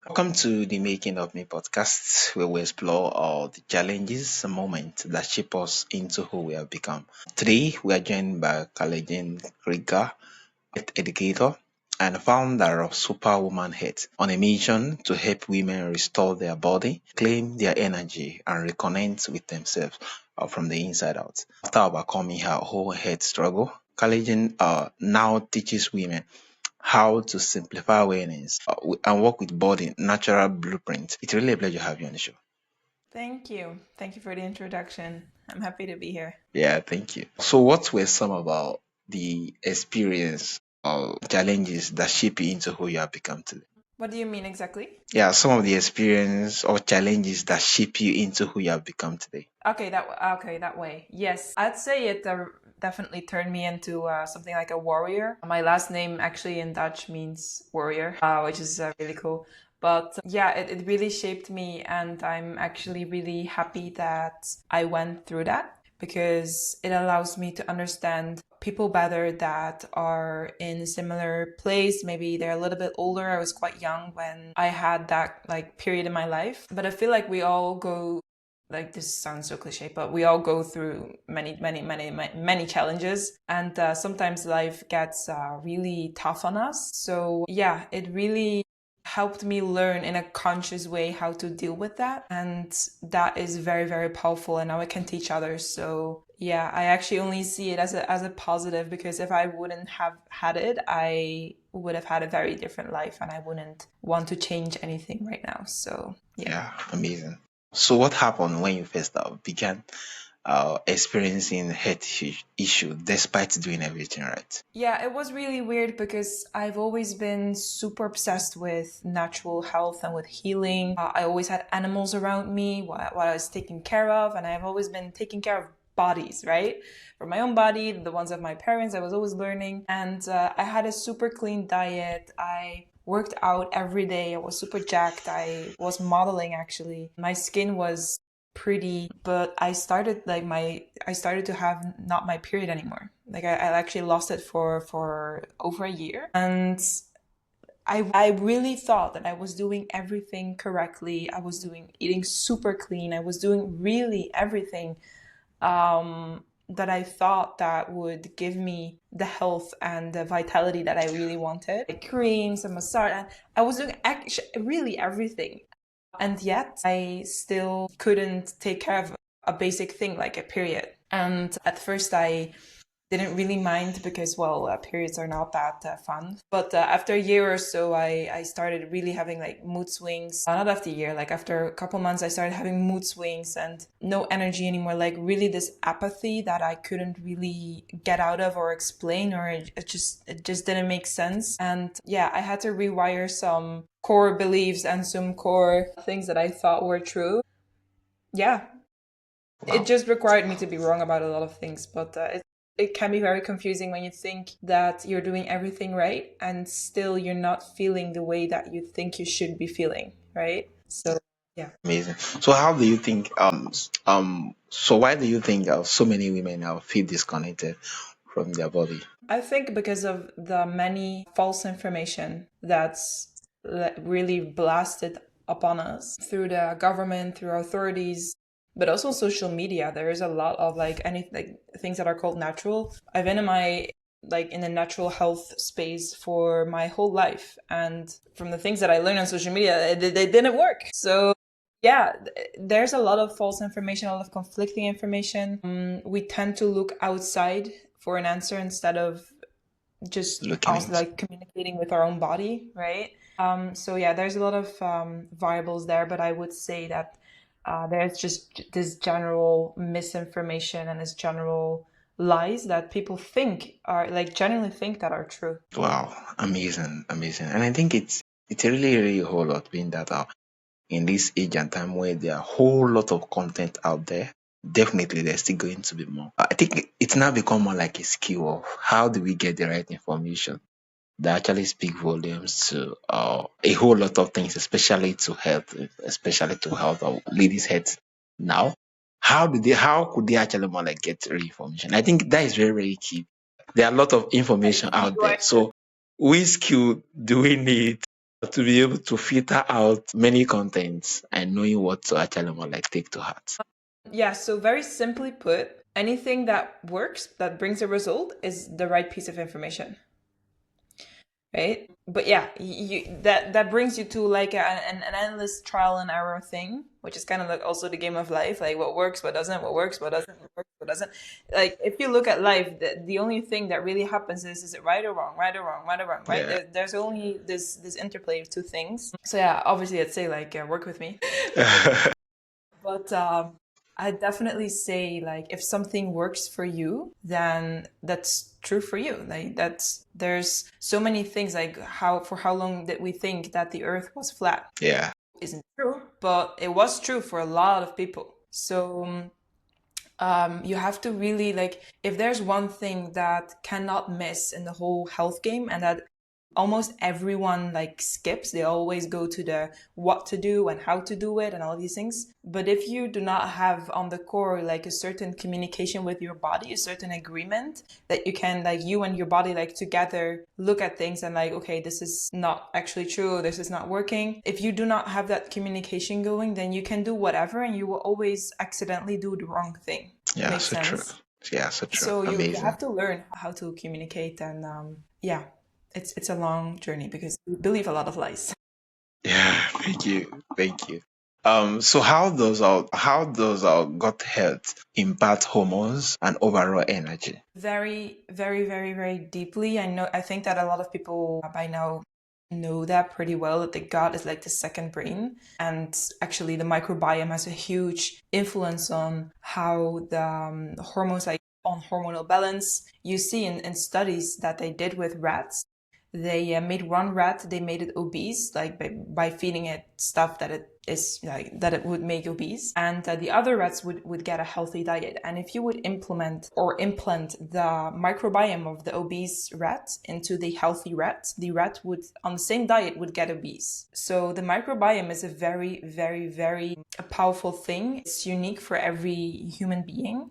Welcome to the Making of Me podcast, where we explore all the challenges and moments that shape us into who we have become. Today, we are joined by Carlijn Krijger, educator and founder of Superwoman Health, on a mission to help women restore their body, claim their energy, and reconnect with themselves from the inside out. After overcoming her whole health struggle, Carlijn now teaches women how to simplify awareness and work with body natural blueprint. It's really a pleasure to have you on the show. Thank you. Thank you for the introduction. I'm happy to be here. Yeah, thank you. So, what were some about the experience or challenges that shape you into who you have become today? What do you mean exactly? Yeah, some of the experience or challenges that shape you into who you have become today. Okay, that way. Yes, I'd say it definitely turned me into something like a warrior. My last name actually in Dutch means warrior, which is really cool. But yeah, it really shaped me, and I'm actually really happy that I went through that because it allows me to understand people better that are in a similar place. Maybe they're a little bit older. I was quite young when I had that like period in my life, but I feel like we all go, like, this sounds so cliche, but we all go through many challenges, and sometimes life gets really tough on us. So yeah, it really helped me learn in a conscious way how to deal with that, and that is very powerful, and now I can teach others. So yeah, I actually only see it as a positive, because if I wouldn't have had it, I would have had a very different life, and I wouldn't want to change anything right now. So yeah. Yeah, amazing. So, what happened when you first began experiencing issue despite doing everything right? Yeah, it was really weird because I've always been super obsessed with natural health and with healing. I always had animals around me while I was taken care of, and I've always been taking care of bodies, right? For my own body, the ones of my parents, I was always learning. And I had a super clean diet. I worked out every day. I was super jacked. I was modeling actually. My skin was pretty, but I started to have not my period anymore. Like I actually lost it for over a year, and I really thought that I was doing everything correctly. I was doing eating super clean. I was doing really everything that I thought that would give me the health and the vitality that I really wanted. Like creams and massage. And I was doing actually really everything. And yet I still couldn't take care of a basic thing like a period. And at first I didn't really mind because, well, periods are not that fun. But after a year or so, I started really having like mood swings. Not after a year, like after a couple months, I started having mood swings and no energy anymore. Like really this apathy that I couldn't really get out of or explain, or it just didn't make sense. And yeah, I had to rewire some core beliefs and some core things that I thought were true. Yeah, it Wow. just required me to be wrong about a lot of things, but it can be very confusing when you think that you're doing everything right and still you're not feeling the way that you think you should be feeling, right? So yeah. Amazing. So how do you think so why do you think so many women now feel disconnected from their body? I think because of the many false information that's really blasted upon us through the government, through authorities, but also social media. There is a lot of like any like things that are called natural. I've been in my like in the natural health space for my whole life, and from the things that I learned on social media, they didn't work. So yeah, there's a lot of false information, a lot of conflicting information. We tend to look outside for an answer instead of just Looking also into like communicating with our own body, right? So yeah, there's a lot of variables there, but I would say that there's just this general misinformation and this general lies that people think are like genuinely think that are true. wow, amazing, amazing. And I think it's really a whole lot being that in this age and time where there are a whole lot of content out there. Definitely there's still going to be more. I think it's now become more like a skill of how do we get the right information that actually speak volumes to a whole lot of things, especially to health or ladies' health now. How could they actually more like get real information? I think that is very key. There are a lot of information out You there. are So which skill do we need to be able to filter out many contents and knowing what to actually more like take to heart. Yeah, so very simply put, anything that works, that brings a result, is the right piece of information. Right? But yeah, that brings you to like an endless trial and error thing, which is kind of like also the game of life, like what works, what doesn't, what works, what doesn't, what works, what doesn't. Like if you look at life, the only thing that really happens is it right or wrong, right or wrong, right or wrong, right? Yeah. There's only this interplay of two things. So yeah, obviously I'd say like work with me. But I definitely say like if something works for you, then that's true for you. Like there's so many things like how long did we think that the earth was flat? Yeah. Isn't true, but it was true for a lot of people. So you have to really like if there's one thing that cannot miss in the whole health game and that almost everyone like skips, they always go to the what to do and how to do it and all these things. But if you do not have on the core like a certain communication with your body, a certain agreement that you can like you and your body like together look at things and like, okay, this is not actually true, this is not working. If you do not have that communication going, then you can do whatever and you will always accidentally do the wrong thing. Yeah, Makes so true. sense. Yeah, so true. So you Amazing. have to learn how to communicate and yeah, it's a long journey because we believe a lot of lies. Yeah, thank you. Thank you. So how does our gut health impact hormones and overall energy? Very, very, very, very deeply. I think that a lot of people by now know that pretty well, that the gut is like the second brain. And actually the microbiome has a huge influence on how the hormones like on hormonal balance. You see in studies that they did with rats, they made one rat, they made it obese, like by feeding it stuff that it is like that it would make obese, and the other rats would get a healthy diet. And if you would implement or implant the microbiome of the obese rat into the healthy rat, the rat would on the same diet would get obese. So the microbiome is a very, very, very a powerful thing. It's unique for every human being.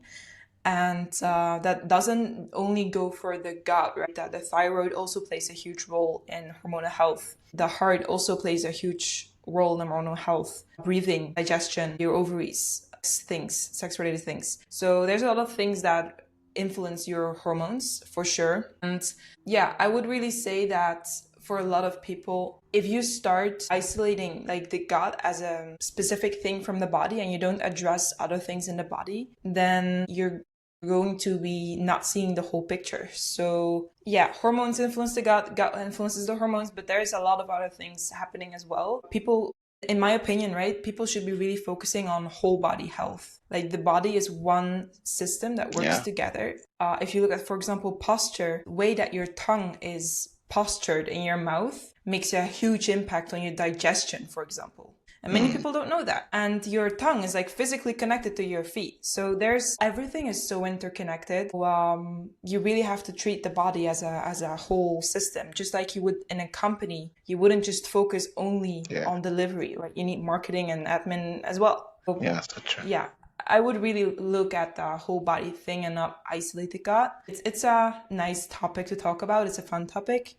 And that doesn't only go for the gut, right? That the thyroid also plays a huge role in hormonal health. The heart also plays a huge role in hormonal health. Breathing, digestion, your ovaries, things, sex-related things. So there's a lot of things that influence your hormones for sure. And yeah, I would really say that for a lot of people, if you start isolating like the gut as a specific thing from the body and you don't address other things in the body, then you're going to be not seeing the whole picture. So yeah, hormones influence the gut influences the hormones, but there's a lot of other things happening as well. People, in my opinion, right, people should be really focusing on whole body health. Like the body is one system that works together. If you look at, for example, posture, the way that your tongue is postured in your mouth makes a huge impact on your digestion, for example. And many people don't know that. And your tongue is like physically connected to your feet. So everything is so interconnected. You really have to treat the body as a whole system. Just like you would in a company, you wouldn't just focus only on delivery. Like you need marketing and admin as well. So, Yeah, so true. yeah, I would really look at the whole body thing and not isolate the gut. It's a nice topic to talk about. It's a fun topic,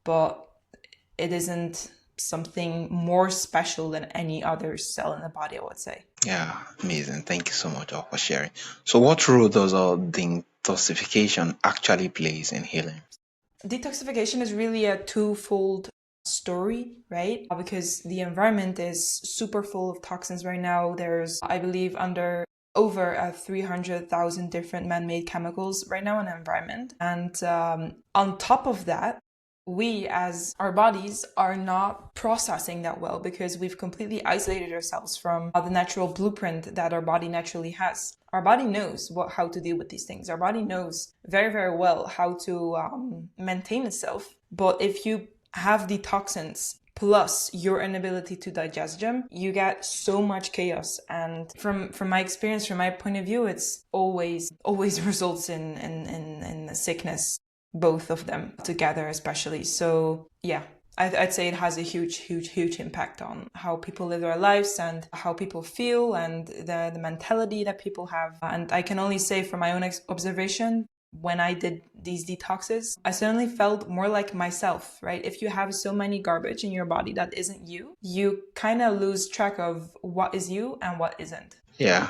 but it isn't something more special than any other cell in the body, I would say. Yeah, amazing. Thank you so much for sharing. So what role does detoxification actually plays in healing? Detoxification is really a twofold story, right? Because the environment is super full of toxins right now. There's, I believe, over 300,000 different man-made chemicals right now in the environment. And on top of that, we as our bodies are not processing that well because we've completely isolated ourselves from the natural blueprint that our body naturally has. Our body knows how to deal with these things. Our body knows very, very well how to maintain itself. But if you have the toxins plus your inability to digest them, you get so much chaos. And from my experience, from my point of view, it's always results in sickness, both of them together especially. So yeah, I'd say it has a huge impact on how people live their lives and how people feel and the mentality that people have. And I can only say from my own observation, when I did these detoxes, I suddenly felt more like myself, right? If you have so many garbage in your body that isn't you, you kind of lose track of what is you and what isn't. Yeah,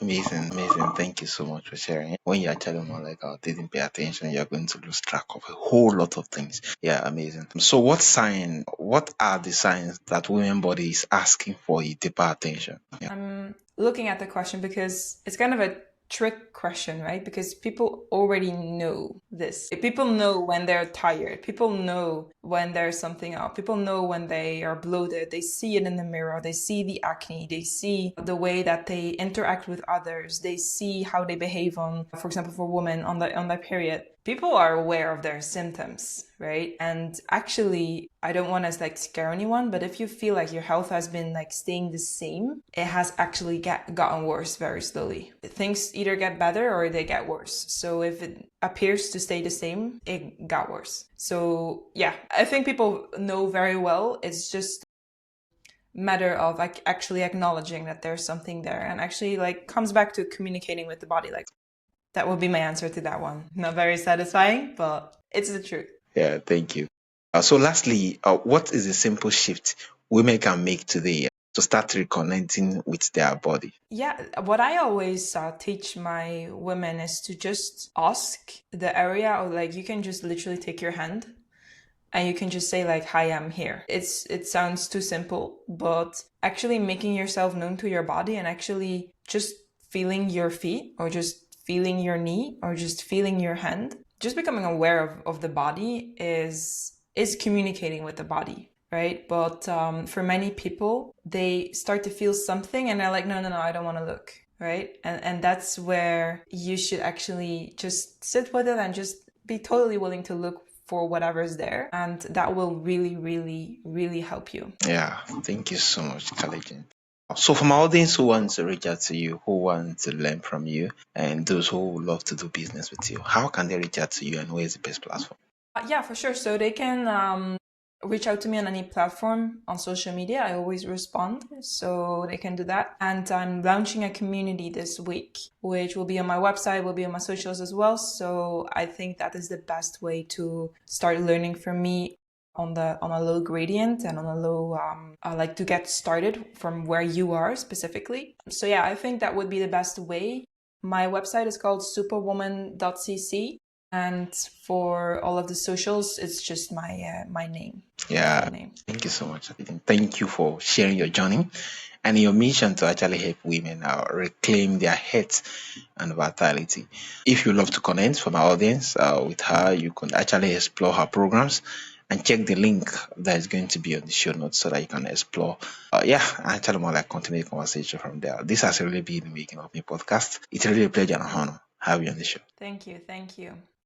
amazing, amazing. Thank you so much for sharing. When you're telling more like, oh, didn't pay attention, you're going to lose track of a whole lot of things. Yeah, amazing. So, what are the signs that women body is asking for a deeper attention? Yeah. I'm looking at the question because it's kind of a trick question, right? Because people already know this. People know when they're tired. People know when there's something up. People know when they are bloated. They see it in the mirror. They see the acne. They see the way that they interact with others. They see how they behave on, for example, for women on their period. People are aware of their symptoms, right? And actually, I don't want to like scare anyone, but if you feel like your health has been like staying the same, it has actually gotten worse very slowly. Things either get better or they get worse. So if it appears to stay the same, it got worse. So yeah, I think people know very well. It's just matter of like actually acknowledging that there's something there, and actually like comes back to communicating with the body. Like, that would be my answer to that one. Not very satisfying, but it's the truth. Yeah, thank you. So, lastly, what is a simple shift women can make today to start reconnecting with their body? Yeah, what I always teach my women is to just ask the area, or like you can just literally take your hand and you can just say like, "Hi, I'm here." It sounds too simple, but actually making yourself known to your body and actually just feeling your feet or just feeling your knee or just feeling your hand, just becoming aware of the body is communicating with the body, right? But for many people, they start to feel something and they're like, no, no, no, I don't want to look, right? And that's where you should actually just sit with it and just be totally willing to look for whatever's there, and that will really, really, really help you. Yeah, thank you so much, Carlijn. So, for my audience who want to reach out to you, who want to learn from you, and those who would love to do business with you, how can they reach out to you, and where is the best platform? Yeah, for sure. So they can reach out to me on any platform on social media. I always respond, so they can do that. And I'm launching a community this week, which will be on my website, will be on my socials as well. So I think that is the best way to start learning from me on a low gradient and on a low like to get started from where you are specifically. So yeah, I think that would be the best way. My website is called superwoman.cc. And for all of the socials, it's just my name. Yeah, Name. thank you so much. Thank you for sharing your journey and your mission to actually help women reclaim their health and vitality. If you love to connect from our audience with her, you can actually explore her programs and check the link that is going to be on the show notes so that you can explore. Yeah, actually more like continue the conversation from there. This has really been the Making of Me podcast. It's really a pleasure and honor having you on the show. Thank you. Thank you.